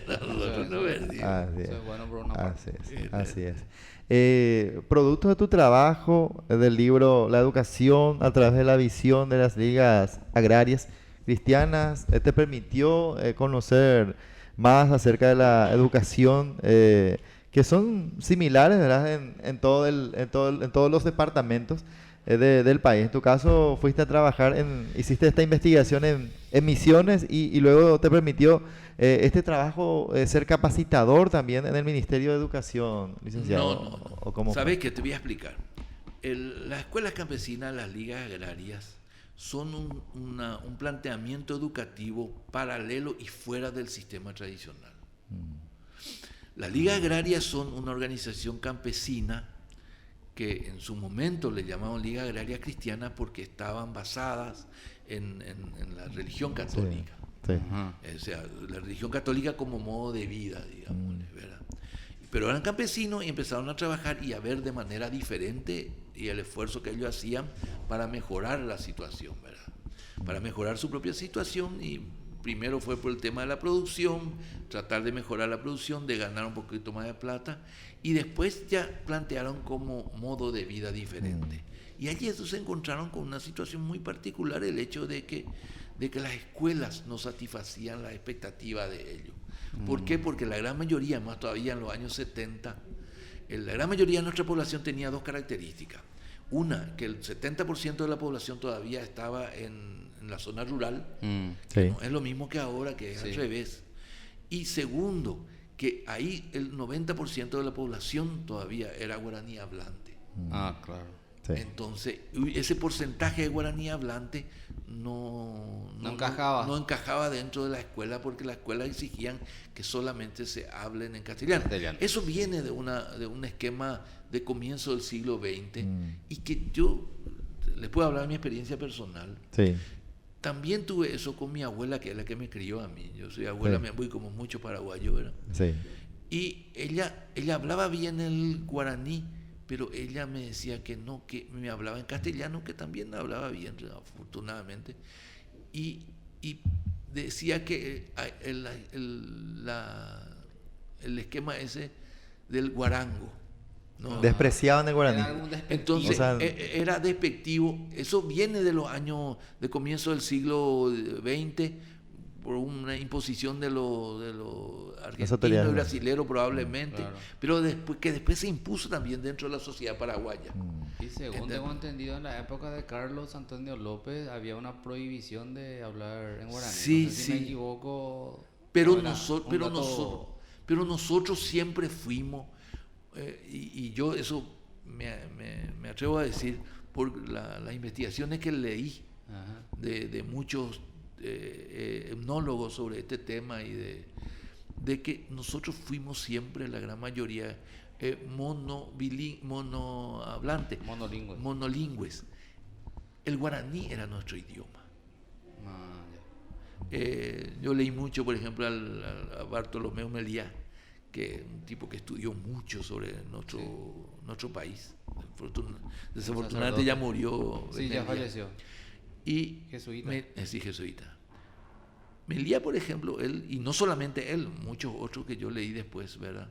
Speaker 3: Nosotros no perdimos.
Speaker 2: Eso es bueno por una parte.
Speaker 1: Así es. Producto de tu trabajo, del libro La educación a través de la visión de las ligas agrarias, cristianas, te permitió conocer más acerca de la educación, que son similares, ¿verdad? En todos los departamentos del país. En tu caso, fuiste a trabajar hiciste esta investigación en Misiones y luego te permitió este trabajo ser capacitador también en el Ministerio de Educación, licenciado.
Speaker 3: No.
Speaker 1: ¿O cómo fue?
Speaker 3: ¿Sabes qué? Te voy a explicar. Las escuelas campesinas, las ligas agrarias, son un planteamiento educativo paralelo y fuera del sistema tradicional. Las ligas agrarias son una organización campesina que en su momento le llamaban Liga Agraria Cristiana porque estaban basadas en la religión católica.
Speaker 1: Sí.
Speaker 3: O sea, la religión católica como modo de vida, digamos, ¿verdad? Pero eran campesinos y empezaron a trabajar y a ver de manera diferente y el esfuerzo que ellos hacían para mejorar la situación, ¿verdad? Para mejorar su propia situación, y primero fue por el tema de la producción, tratar de mejorar la producción, de ganar un poquito más de plata, y después ya plantearon como modo de vida diferente. Y allí ellos se encontraron con una situación muy particular, el hecho de que las escuelas no satisfacían la expectativa de ellos. ¿Por qué? Porque la gran mayoría, más todavía en los años 70, la gran mayoría de nuestra población tenía dos características. Una, que el 70% de la población todavía estaba en la zona rural, que no es lo mismo que ahora, que es al revés. Y segundo, que ahí el 90% de la población todavía era guaraní hablante.
Speaker 2: Claro.
Speaker 1: Sí.
Speaker 3: Entonces, ese porcentaje de guaraní hablante no encajaba dentro de la escuela, porque la escuela exigían que solamente se hablen en castellano. Eso viene de un esquema de comienzo del siglo XX, y que yo les puedo hablar de mi experiencia personal.
Speaker 1: Sí.
Speaker 3: También tuve eso con mi abuela, que es la que me crió a mí. Yo soy abuela, me voy como mucho paraguayo, ¿verdad?
Speaker 1: Sí.
Speaker 3: Y ella hablaba bien el guaraní, pero ella me decía que no, que me hablaba en castellano, que también hablaba bien, afortunadamente, y decía que el esquema ese del guarango, ¿no?
Speaker 1: Despreciaban el guaraní.
Speaker 3: Entonces,
Speaker 1: O sea,
Speaker 3: era despectivo. Eso viene de los años de comienzo del siglo XX, por una imposición de los argentinos y brasileros probablemente, pero después se impuso también dentro de la sociedad paraguaya.
Speaker 2: Y según tengo entendido, en la época de Carlos Antonio López había una prohibición de hablar en guaraní.
Speaker 3: Sí,
Speaker 2: no sé si me equivoco.
Speaker 3: Pero nosotros siempre fuimos, y yo eso me atrevo a decir por las investigaciones que leí de muchos etnólogos sobre este tema, y de que nosotros fuimos siempre, la gran mayoría, monolingües. El guaraní era nuestro idioma. Yo leí mucho, por ejemplo, a Bartolomé Meliá, que es un tipo que estudió mucho sobre nuestro país. Desafortunadamente ya murió.
Speaker 2: Sí, ya falleció.
Speaker 3: Y
Speaker 2: jesuita.
Speaker 3: Sí, jesuita. Meliá, por ejemplo, él, y no solamente él, muchos otros que yo leí después, ¿verdad?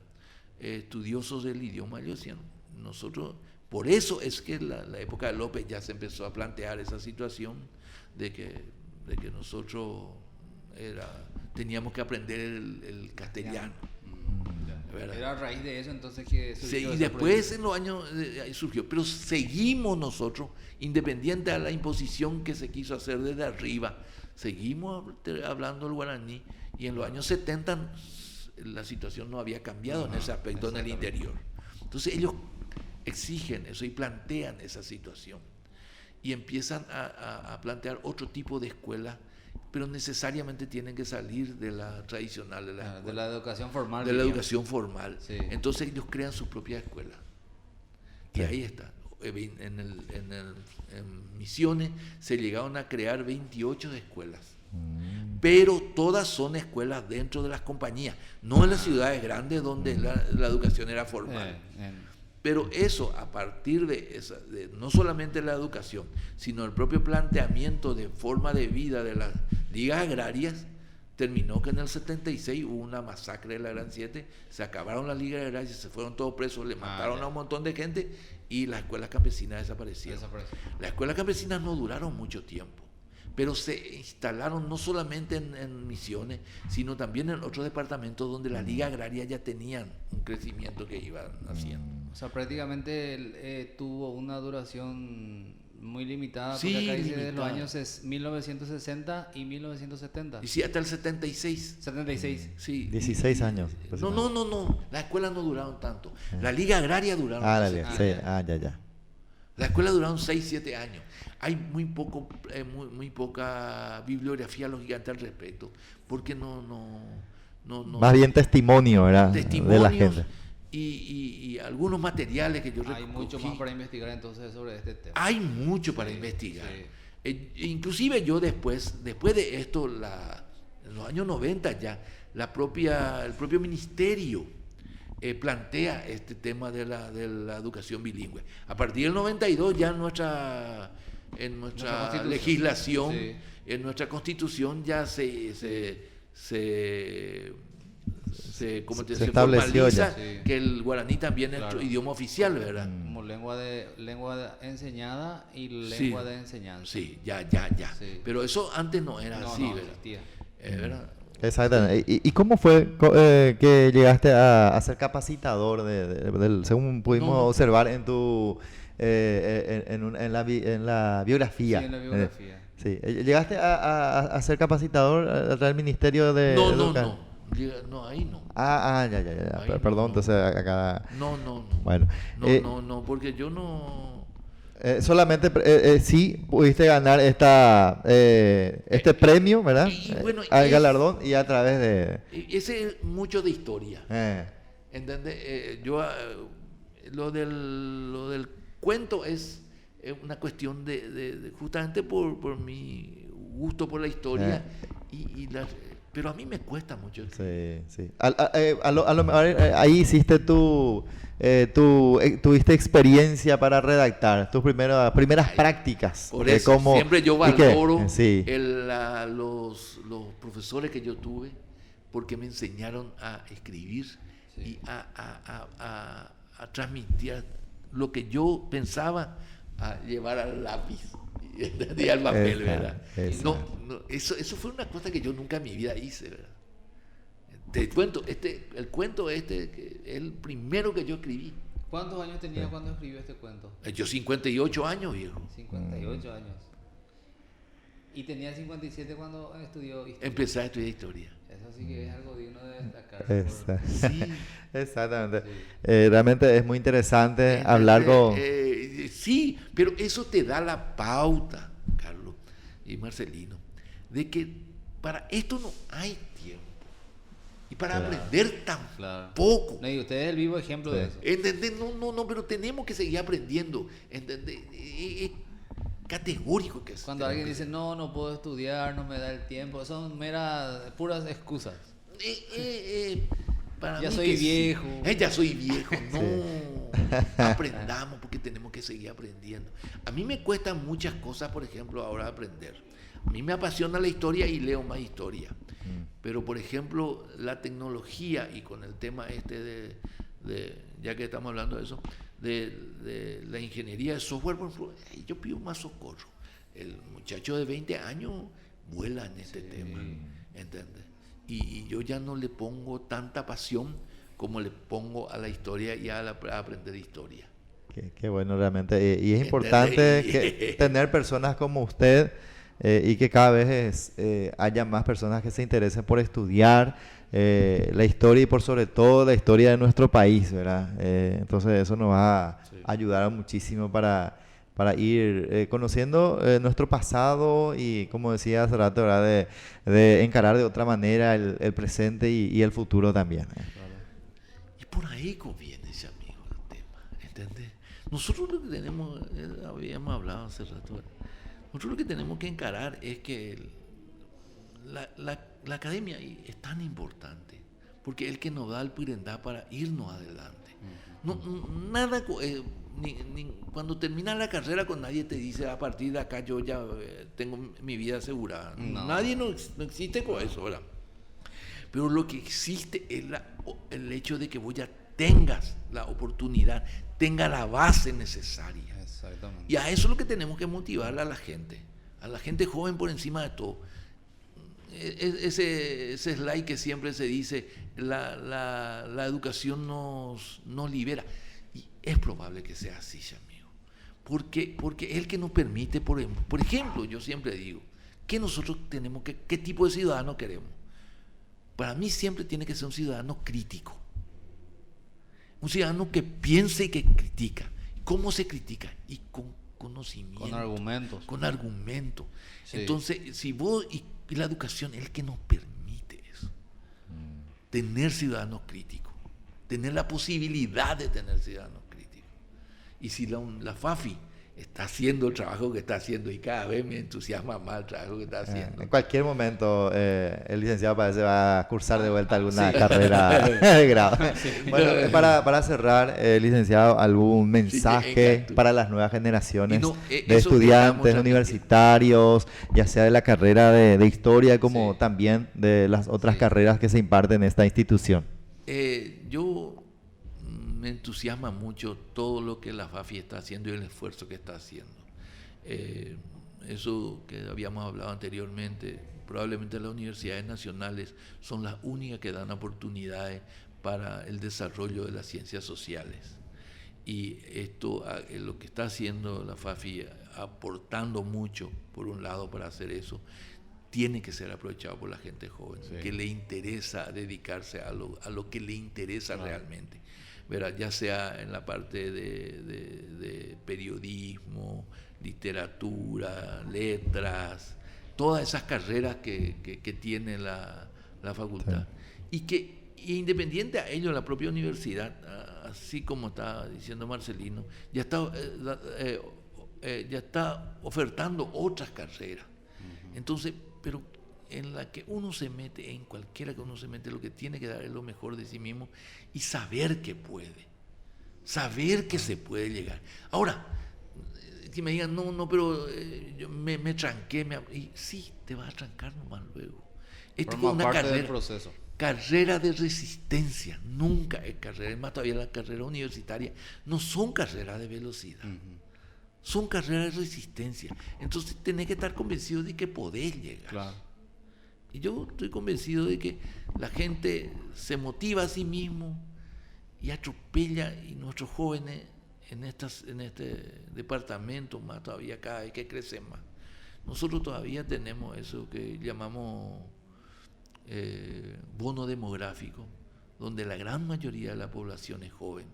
Speaker 3: Estudiosos del idioma, ellos decían, nosotros, por eso es que la época de López ya se empezó a plantear esa situación de que nosotros teníamos que aprender el castellano. ¿Verdad?
Speaker 2: Era a raíz de eso entonces que surgió.
Speaker 3: Y después en los años surgió, pero seguimos nosotros, independiente de la imposición que se quiso hacer desde arriba, seguimos hablando el guaraní, y en los años 70 la situación no había cambiado en ese aspecto en el interior. Entonces ellos exigen eso y plantean esa situación, y empiezan a plantear otro tipo de escuela, pero necesariamente tienen que salir de la tradicional,
Speaker 2: de la educación formal.
Speaker 3: De la educación formal.
Speaker 2: Sí.
Speaker 3: Entonces ellos crean su propia escuela. Y ahí está. En Misiones se llegaron a crear 28 escuelas. Pero todas son escuelas dentro de las compañías, no en las ciudades grandes donde la educación era formal. Pero eso, a partir de no solamente la educación, sino el propio planteamiento de forma de vida de las ligas agrarias, terminó que en el 76 hubo una masacre de la Gran 7, se acabaron las ligas agrarias, se fueron todos presos, le mataron a un montón de gente, y las escuelas campesinas desaparecieron. Las escuelas campesinas no duraron mucho tiempo, pero se instalaron no solamente en Misiones, sino también en otros departamentos donde la Liga Agraria ya tenían un crecimiento que iban haciendo.
Speaker 2: O sea, prácticamente tuvo una duración muy limitada,
Speaker 3: Sí,
Speaker 2: porque acá dice desde los
Speaker 3: limitada.
Speaker 2: años 1960 y 1970.
Speaker 3: Y sí, hasta el 76.
Speaker 2: 76.
Speaker 3: Sí.
Speaker 1: 16 años.
Speaker 3: No. Las escuelas no duraron tanto. La Liga Agraria duraron.
Speaker 1: Ah, la
Speaker 3: ese
Speaker 1: liga,
Speaker 3: tiempo.
Speaker 1: sí, ya.
Speaker 3: La escuela duraron 6, 7 años. Hay muy poca bibliografía lógicamente al respecto, porque no
Speaker 1: Más bien testimonio, ¿verdad? De la
Speaker 3: testimonios
Speaker 1: gente.
Speaker 3: y algunos materiales que yo
Speaker 2: Hay mucho
Speaker 3: recogí.
Speaker 2: más para investigar entonces sobre este tema.
Speaker 3: Hay mucho para investigar.
Speaker 2: Sí.
Speaker 3: Inclusive yo después de esto, en los años 90 ya, el propio ministerio plantea este tema de la educación bilingüe. A partir del 92 ya en nuestra
Speaker 2: Constitución.
Speaker 3: legislación,
Speaker 2: Sí.
Speaker 3: en nuestra constitución ya
Speaker 1: Se estableció ya.
Speaker 3: formaliza
Speaker 2: Sí.
Speaker 3: que el guaraní también es
Speaker 2: Claro.
Speaker 3: idioma oficial, ¿verdad?
Speaker 2: Como lengua enseñada y
Speaker 3: Sí.
Speaker 2: lengua de enseñanza.
Speaker 3: Sí, ya.
Speaker 2: Sí.
Speaker 3: Pero eso antes no era
Speaker 2: No,
Speaker 3: así,
Speaker 2: no
Speaker 3: ¿verdad?
Speaker 2: existía.
Speaker 3: ¿Verdad?
Speaker 1: Exactamente. ¿Y cómo fue que llegaste a ser capacitador según pudimos
Speaker 3: No.
Speaker 1: observar en tu en la biografía?
Speaker 2: Sí, en la biografía.
Speaker 1: Sí. ¿Llegaste a ser capacitador del Ministerio de
Speaker 3: No,
Speaker 1: Educación?
Speaker 3: no, ahí no.
Speaker 1: Ya.
Speaker 3: Ahí no,
Speaker 1: Perdón,
Speaker 3: no.
Speaker 1: entonces acá.
Speaker 3: No.
Speaker 1: Bueno.
Speaker 3: No, porque yo no.
Speaker 1: Solamente sí pudiste ganar este premio, ¿verdad?
Speaker 3: y bueno,
Speaker 1: Al
Speaker 3: es-
Speaker 1: galardón y a través de...
Speaker 3: Ese es mucho de historia.
Speaker 1: eh,
Speaker 3: ¿Entendés? Lo del cuento es una cuestión de justamente por mi gusto por la historia pero a mí me cuesta mucho.
Speaker 1: sí. A lo mejor ahí hiciste tuviste experiencia para redactar tus primeras prácticas.
Speaker 3: Por
Speaker 1: de
Speaker 3: eso
Speaker 1: cómo-
Speaker 3: siempre yo
Speaker 1: ¿y qué?
Speaker 3: valoro
Speaker 1: Sí.
Speaker 3: los profesores que yo tuve porque me enseñaron a escribir y a transmitir lo que yo pensaba, a llevar al lápiz y al papel, ¿verdad?
Speaker 1: Esa.
Speaker 3: Eso fue una cosa que yo nunca en mi vida hice, ¿verdad? Te cuento, el cuento que es el primero que yo escribí.
Speaker 2: ¿Cuántos años tenía cuando escribió este cuento?
Speaker 3: Yo 58 años, viejo.
Speaker 2: 58 años. ¿Y tenía 57 cuando estudió historia?
Speaker 3: Empecé a estudiar historia.
Speaker 2: Eso sí que es algo digno de destacar.
Speaker 1: Sí. Exactamente.
Speaker 3: Sí.
Speaker 1: Realmente es muy interesante hablar con...
Speaker 3: Sí, pero eso te da la pauta, Carlos y Marcelino, de que para esto no hay tiempo. Y para aprender tampoco.
Speaker 2: No, y usted es el vivo ejemplo de eso.
Speaker 3: ¿Entendés? No, pero tenemos que seguir aprendiendo. ¿Entendés? Es categórico que es.
Speaker 2: Cuando alguien dice, no puedo estudiar, no me da el tiempo, son puras excusas.
Speaker 3: Para
Speaker 2: Ya
Speaker 3: mí
Speaker 2: soy
Speaker 3: que sí.
Speaker 2: viejo.
Speaker 3: Ya soy viejo. No, aprendamos porque tenemos que seguir aprendiendo. A mí me cuestan muchas cosas, por ejemplo, ahora aprender. A mí me apasiona la historia y leo más historia. Pero, por ejemplo, la tecnología y con el tema ya que estamos hablando de eso, de la ingeniería de software, por ejemplo, yo pido más socorro. El muchacho de 20 años vuela en este tema, ¿entiendes? Y yo ya no le pongo tanta pasión como le pongo a la historia y a aprender historia.
Speaker 1: Qué bueno realmente. Y es importante tener personas como usted y que cada vez haya más personas que se interesen por estudiar la historia y por sobre todo la historia de nuestro país, ¿verdad? Entonces eso nos va a ayudar muchísimo para ir conociendo nuestro pasado y, como decía hace rato, ¿verdad? De encarar de otra manera el presente y el futuro también.
Speaker 3: Y por ahí conviene ese amigo el tema, ¿entendés? Nosotros lo que tenemos, habíamos hablado hace rato, nosotros lo que tenemos que encarar es que la academia es tan importante, porque es el que nos da el pirendá para irnos adelante. Nada, cuando terminas la carrera con nadie te dice a partir de acá yo ya tengo mi vida asegurada. Nadie no existe con eso, ¿verdad? Pero lo que existe es el hecho de que vos ya tengas la oportunidad, tenga la base necesaria.
Speaker 2: Exactamente.
Speaker 3: Y a eso es lo que tenemos que motivar a la gente, a la gente joven por encima de todo. Ese slide que siempre se dice, la educación nos libera. Y es probable que sea así, amigo. Porque es el que nos permite, por ejemplo, yo siempre digo, que nosotros tenemos ¿qué tipo de ciudadano queremos? Para mí siempre tiene que ser un ciudadano crítico. Un ciudadano que piensa y que critica. ¿Cómo se critica? Y con conocimiento.
Speaker 2: Con argumentos.
Speaker 3: Con argumentos.
Speaker 2: Sí.
Speaker 3: Entonces, si vos, y la educación es el que nos permite eso. Tener ciudadanos críticos. Tener la posibilidad de tener ciudadanos críticos. Y si la FAFI está haciendo el trabajo que está haciendo, y cada vez me entusiasma más el trabajo que está haciendo.
Speaker 1: En cualquier momento el licenciado parece va a cursar de vuelta alguna carrera de grado.
Speaker 2: Sí.
Speaker 1: Bueno, para cerrar, licenciado, ¿algún mensaje para las nuevas generaciones de estudiantes universitarios, ya sea de la carrera de historia como también de las otras carreras que se imparten en esta institución?
Speaker 3: Yo me entusiasma mucho todo lo que la FAFI está haciendo y el esfuerzo que está haciendo. Eso que habíamos hablado anteriormente, probablemente las universidades nacionales son las únicas que dan oportunidades para el desarrollo de las ciencias sociales. Y esto, lo que está haciendo la FAFI, aportando mucho, por un lado, para hacer eso, tiene que ser aprovechado por la gente joven, que le interesa dedicarse a lo que le interesa realmente. ¿Verdad? Ya sea en la parte de periodismo, literatura, letras, todas esas carreras que tiene la facultad. Y independiente a ello, la propia universidad, así como está diciendo Marcelino, ya está ofertando otras carreras. Entonces, pero en la que uno se mete, en cualquiera que uno se mete, lo que tiene que dar es lo mejor de sí mismo y saber que puede, saber que se puede llegar. Ahora, que me digan, no, pero yo me tranqué, y sí, te vas a trancar nomás luego. Esto es una carrera de resistencia, nunca es carrera, es más, todavía la carrera universitaria no son carreras de velocidad. Son carreras de resistencia. Entonces tenés que estar convencido de que podés llegar.
Speaker 2: Claro.
Speaker 3: Y yo estoy convencido de que la gente se motiva a sí mismo y atropella, y nuestros jóvenes en este departamento más todavía cada vez que crecen más. Nosotros todavía tenemos eso que llamamos bono demográfico, donde la gran mayoría de la población es joven.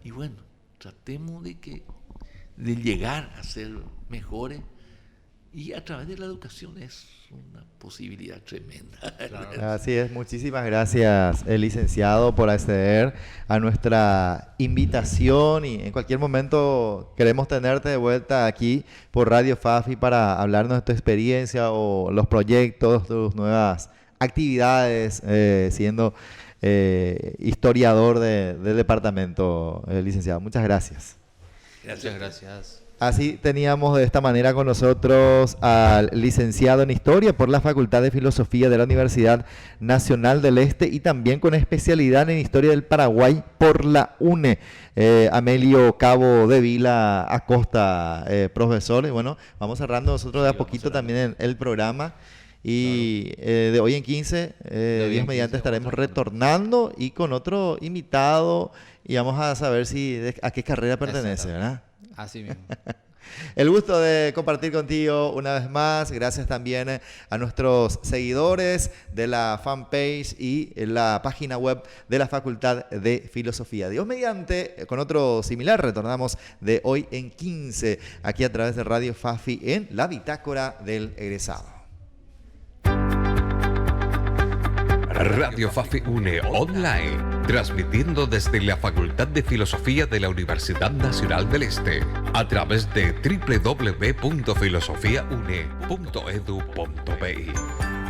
Speaker 3: Y bueno, tratemos de llegar a ser mejores, y a través de la educación es una posibilidad tremenda.
Speaker 1: Claro. Así es, muchísimas gracias, licenciado, por acceder a nuestra invitación, y en cualquier momento queremos tenerte de vuelta aquí por Radio FAFI para hablarnos de tu experiencia o los proyectos, tus nuevas actividades, siendo historiador del departamento, licenciado. Muchas gracias.
Speaker 3: Muchas
Speaker 2: gracias.
Speaker 1: Así teníamos de esta manera con nosotros al licenciado en Historia por la Facultad de Filosofía de la Universidad Nacional del Este, y también con especialidad en Historia del Paraguay por la UNE, Amelio Cabo de Vila Acosta, profesor. Y bueno, vamos cerrando nosotros de a poquito también el programa. Y de hoy en 15, Dios mediante, estaremos retornando y con otro invitado, y vamos a saber a qué carrera pertenece, ¿verdad?
Speaker 2: Así mismo.
Speaker 1: El gusto de compartir contigo una vez más. Gracias también a nuestros seguidores de la fanpage y la página web de la Facultad de Filosofía. Dios mediante, con otro similar, retornamos de hoy en 15, aquí a través de Radio FAFI en la Bitácora del Egresado.
Speaker 4: Radio FAFI UNE Online, transmitiendo desde la Facultad de Filosofía de la Universidad Nacional del Este, a través de www.filosofiaune.edu.pi.